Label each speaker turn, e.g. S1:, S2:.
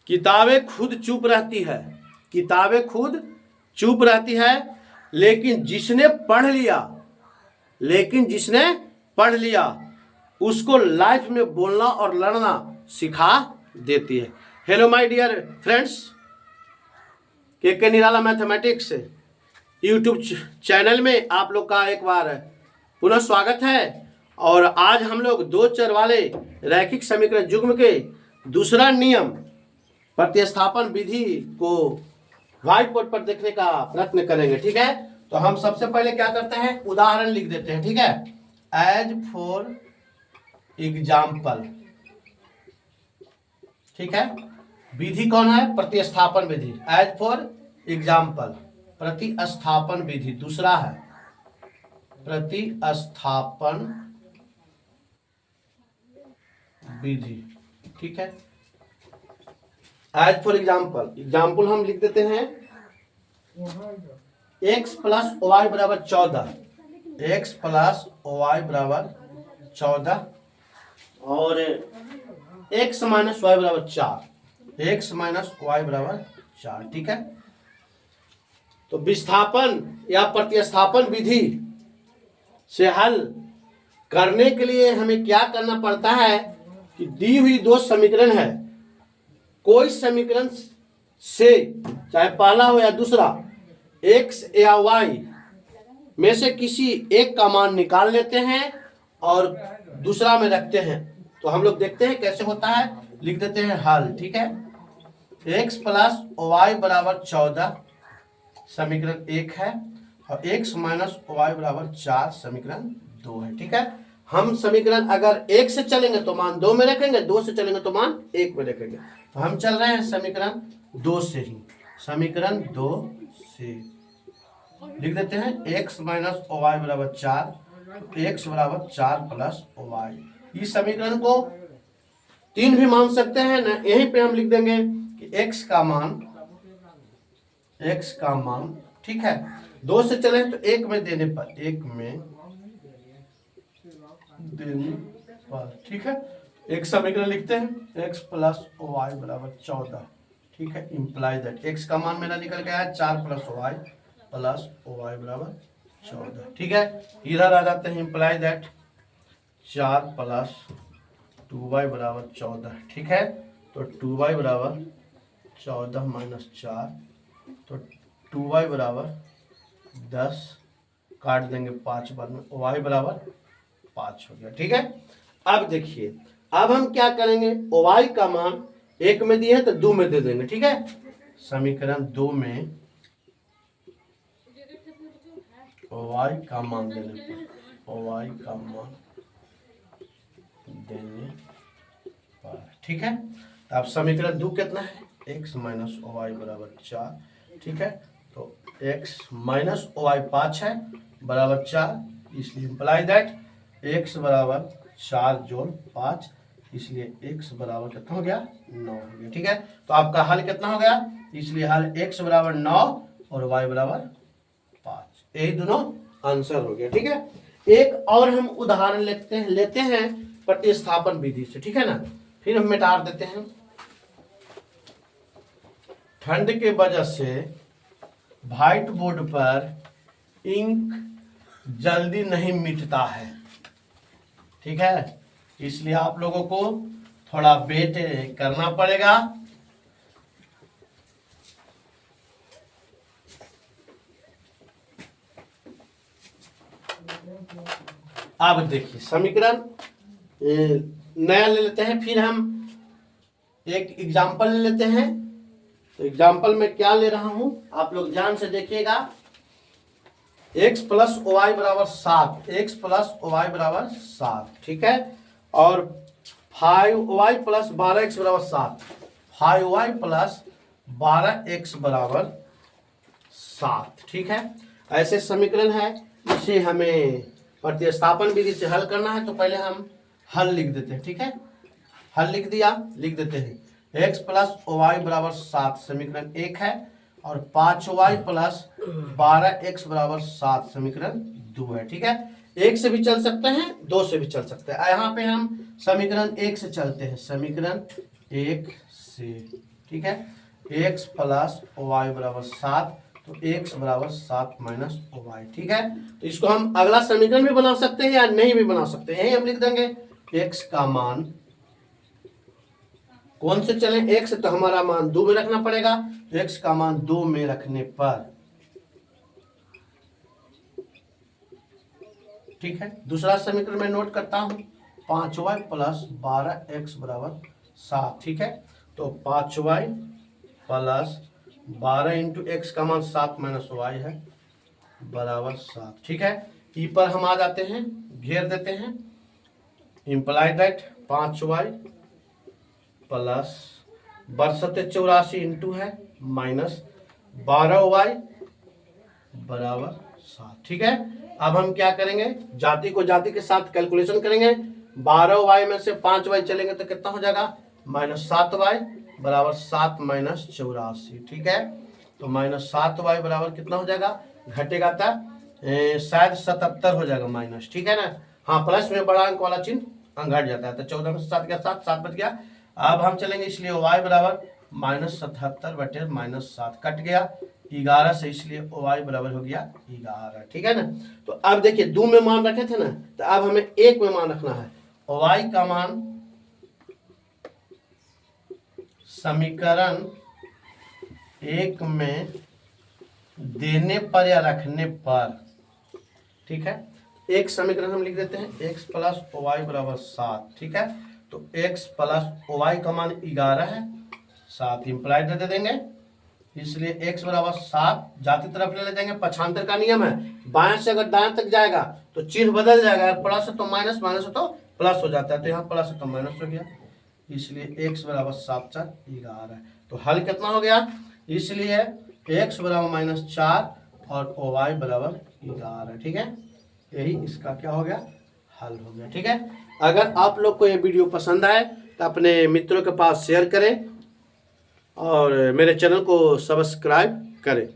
S1: किताबें खुद चुप रहती है, किताबें खुद चुप रहती है, लेकिन जिसने पढ़ लिया उसको लाइफ में बोलना और लड़ना सिखा देती है। हेलो माय डियर फ्रेंड्स, के निराला मैथमेटिक्स यूट्यूब चैनल में आप लोग का एक बार पुनः स्वागत है। और आज हम लोग दो चर वाले रैखिक समीकरण युग्म के दूसरा नियम प्रतिस्थापन विधि को व्हाइट बोर्ड पर देखने का प्रयत्न करेंगे। ठीक है, तो हम सबसे पहले क्या करते हैं, उदाहरण लिख देते हैं। ठीक है, एज फॉर एग्जाम्पल। ठीक है, विधि कौन है, प्रतिस्थापन विधि। एज फॉर एग्जाम्पल प्रतिस्थापन विधि, दूसरा है प्रतिस्थापन विधि। ठीक है, एज फॉर एग्जाम्पल हम लिख देते हैं x प्लस वाई बराबर 14, x प्लस वाई बराबर 14 और x माइनस वाई बराबर 4, x माइनस वाई बराबर 4। ठीक है, तो विस्थापन या प्रतिस्थापन विधि से हल करने के लिए हमें क्या करना पड़ता है कि दी हुई दो समीकरण है, कोई समीकरण से चाहे पहला हो या दूसरा x या y में से किसी एक का मान निकाल लेते हैं और दूसरा में रखते हैं। तो हम लोग देखते हैं कैसे होता है, लिख देते हैं हल। ठीक है, x प्लस वाई बराबर 14 समीकरण 1 है और x माइनस वाई बराबर 4 समीकरण 2 है। ठीक है, हम समीकरण अगर 1 से चलेंगे तो मान 2 में रखेंगे, 2 से चलेंगे तो मान 1 में रखेंगे। तो हम चल रहे हैं समीकरण 2 से ही, समीकरण 2 से लिख देते हैं x माइनस वाई बराबर 4, x बराबर 4 प्लस वाई। इस समीकरण को 3 भी मान सकते हैं ना, यहीं पे हम लिख देंगे कि x का मान ठीक है 2 से चले तो 1 में देने पर, 1 में देने पर। ठीक है, एक समीकरण लिखते हैं x प्लस वाई बराबर 14। ठीक है, इंप्लाई दैट x का मान मेरा निकल गया है 4 प्लस वाई बराबर 14। ठीक है, इधर आ जाते हैं, इंप्लाई दैट 4 प्लस 2y बराबर 14। ठीक है, तो 2y बराबर 14 माइनस 4, तो 2y बराबर 10, काट देंगे 5 बार में, y बराबर 5 हो गया। ठीक है, अब देखिए, अब हम क्या करेंगे, y का मान 1 में दिए तो 2 में दे देंगे। ठीक है, समीकरण 2 में y का मान देने पर। ठीक है, तो अब समीकरण 2 कितना है, x माइनस वाई बराबर 4। ठीक है, तो x माइनस वाई 5 है बराबर 4, इसलिए इंप्लाई दैट x बराबर 4 जोड़ 5, इसलिए x बराबर कितना हो गया, 9 हो गया। ठीक है, तो आपका हल कितना हो गया, इसलिए हल x बराबर 9 और y बराबर 5, यही दोनों आंसर हो गया। ठीक है, एक और हम उदाहरण लेते हैं प्रतिस्थापन विधि से। ठीक है ना, फिर हम मिटा देते हैं। ठंड के वजह से व्हाइट बोर्ड पर इंक जल्दी नहीं मिटता है। ठीक है, इसलिए आप लोगों को थोड़ा वेट करना पड़ेगा। अब देखिए, समीकरण नया ले लेते हैं, फिर हम एक एग्जाम्पल ले लेते हैं। तो एग्जाम्पल में क्या ले रहा हूं, आप लोग ध्यान से देखिएगा। x प्लस वाई बराबर 7, x प्लस वाई बराबर 7। ठीक है, और 5y प्लस 12x बराबर 7, 5y प्लस 12x बराबर 7। ठीक है, ऐसे समीकरण है, इसे हमें प्रतिस्थापन विधि से हल करना है। तो पहले हम हल लिख देते हैं। ठीक है, हल लिख दिया, लिख देते हैं x प्लस वाई बराबर 7 समीकरण 1 है और 5y प्लस 12x बराबर 7 समीकरण 2 है। ठीक है, 1 से भी चल सकते हैं, 2 से भी चल सकते हैं। यहाँ पे हम समीकरण 1 से चलते हैं, समीकरण 1 से ठीक है। x प्लस वाई बराबर 7, तो x बराबर 7 माइनस वाई, ठीक है। तो इसको हम अगला समीकरण भी बना सकते हैं या नहीं भी बना सकते हैं, यही हम लिख देंगे x का मान कौन से चले, x तो हमारा मान 2 में रखना पड़ेगा, तो x का मान 2 में रखने पर, ठीक है। दूसरा समीकरण मैं नोट करता हूं, 5y प्लस 12x बराबर 7, ठीक है। तो 5y प्लस 12 इंटू एक्स का मान 7 माइनस वाई है बराबर 7, ठीक है। ई पर हम आ जाते हैं, घेर देते हैं, implied that 5y plus 62 into है माइनस 12y बराबर 7, ठीक है। अब हम क्या करेंगे, जाति को जाति के साथ कैलकुलेशन करेंगे, 12y में से 5y चलेंगे तो कितना हो जाएगा, माइनस 7y बराबर 7 माइनस 84, ठीक है। तो माइनस 7y बराबर कितना हो जाएगा, घटेगा था शायद 77 हो जाएगा माइनस, ठीक है ना। हाँ, प्लस में बड़ा अंक वाला चिन्ह घट जाता है, तो 14 में से 7 गया 7, 7 बच गया। अब हम चलेंगे, इसलिए y बराबर माइनस 77 बटे माइनस 7 कट गया 11 से, इसलिए y बराबर हो गया 11, ठीक है ना। तो अब देखिए 2 में मान रखे थे ना, तो अब हमें 1 में मान रखना है। y का मान समीकरण 1 में देने पर या रखने पर, ठीक है। एक समीकरण हम लिख देते हैं, x प्लस वाई बराबर 7, ठीक है। तो x प्लस वाई का मान 11 है, 7 इंप्लाइड दे देंगे, इसलिए x बराबर 7 जाती तरफ ले जाएंगे, पक्षांतर का नियम है, बाएं से अगर दाएं तक जाएगा तो चिन्ह बदल जाएगा, प्लस है तो माइनस, माइनस है तो प्लस हो जाता है, तो यहाँ प्लस है तो माइनस हो गया, इसलिए x बराबर 7 4 11। तो हल कितना हो गया, इसलिए x बराबर माइनस 4 और y बराबर 11, ठीक है। यही इसका क्या हो गया, हल हो गया, ठीक है। अगर आप लोग को ये वीडियो पसंद आए तो अपने मित्रों के पास शेयर करें और मेरे चैनल को सब्सक्राइब करें।